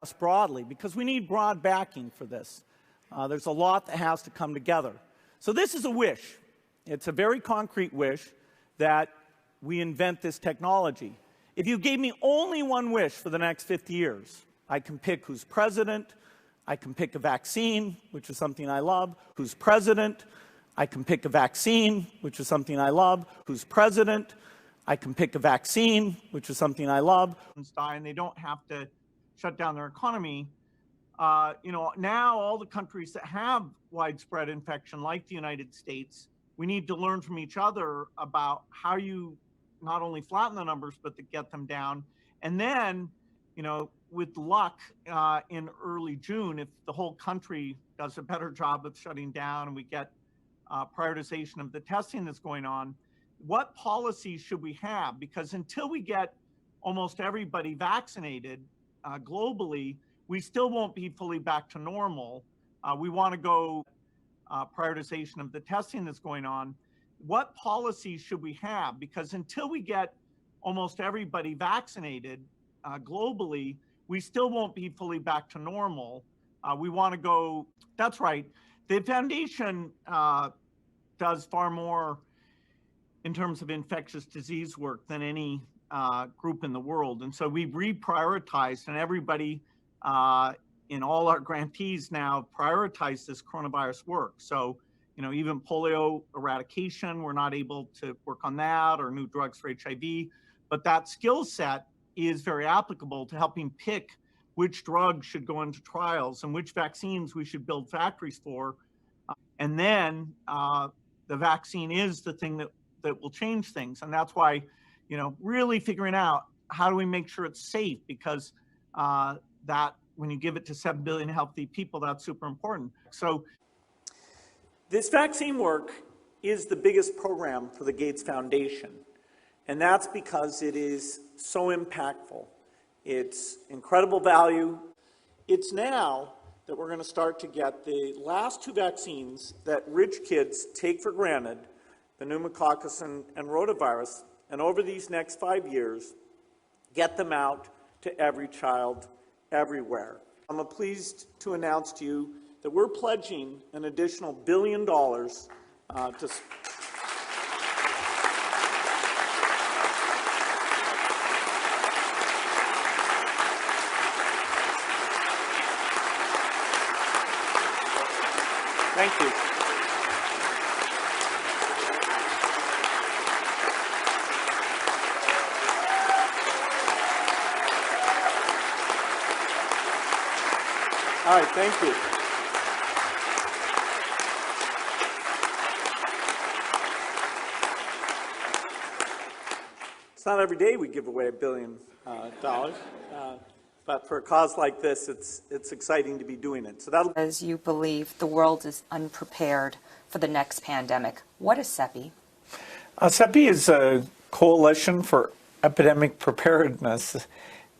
us broadly, because we need broad backing for this. There's a lot that has to come together. So this is a wish. It's a very concrete wish that we invent this technology. If you gave me only one wish for the next 50 years, I can pick who's president, I can pick a vaccine, which is something I love, who's president, I can pick a vaccine, which is something I love, who's president, I can pick a vaccine, which is something I love. And they don't have to shut down their economy. Now all the countries that have widespread infection, like the United States, we need to learn from each other about how you not only flatten the numbers, but to get them down. And then, with luck, in early June, if the whole country does a better job of shutting down and we get prioritization of the testing that's going on, what policies should we have? Because until we get almost everybody vaccinated globally, we still won't be fully back to normal. We want to go prioritization of the testing that's going on. What policies should we have? Because until we get almost everybody vaccinated globally, we still won't be fully back to normal. We want to go, that's right. The foundation does far more in terms of infectious disease work than any group in the world. And so we've reprioritized, and everybody in all our grantees now prioritize this coronavirus work. So, even polio eradication, we're not able to work on that, or new drugs for HIV, but that skill set is very applicable to helping pick which drugs should go into trials and which vaccines we should build factories for. And then the vaccine is the thing that will change things. And that's why, really figuring out how do we make sure it's safe, because that when you give it to 7 billion healthy people, that's super important. So this vaccine work is the biggest program for the Gates Foundation. And that's because it is so impactful. It's incredible value. It's now that we're going to start to get the last two vaccines that rich kids take for granted, the pneumococcus and rotavirus, and over these next 5 years, get them out to every child everywhere. I'm pleased to announce to you that we're pledging an additional $1 billion to Thank you. All right, thank you. It's not every day we give away $1 billion, but for a cause like this, it's exciting to be doing it. So that'll. As you believe the world is unprepared for the next pandemic, what is CEPI? CEPI is a coalition for epidemic preparedness,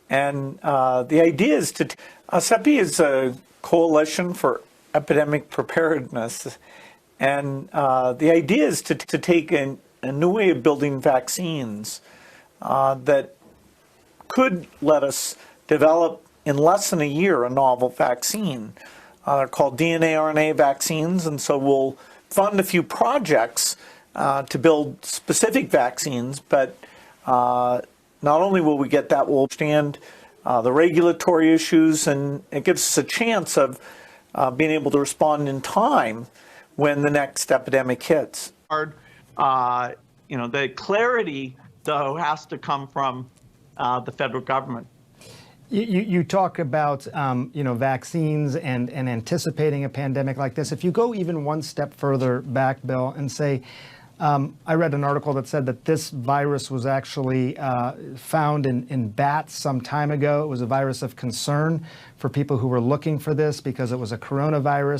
and the idea is to. CEPI is a coalition for epidemic preparedness, and the idea is to take a new way of building vaccines that could let us develop in less than a year a novel vaccine. They're called DNA, RNA vaccines, and so we'll fund a few projects to build specific vaccines, but not only will we get that, we'll understand the regulatory issues, and it gives us a chance of being able to respond in time when the next epidemic hits. The clarity, though, has to come from the federal government. You talk about vaccines and anticipating a pandemic like this. If you go even one step further back, Bill, and say, I read an article that said that this virus was actually found in bats some time ago. It was a virus of concern for people who were looking for this because it was a coronavirus.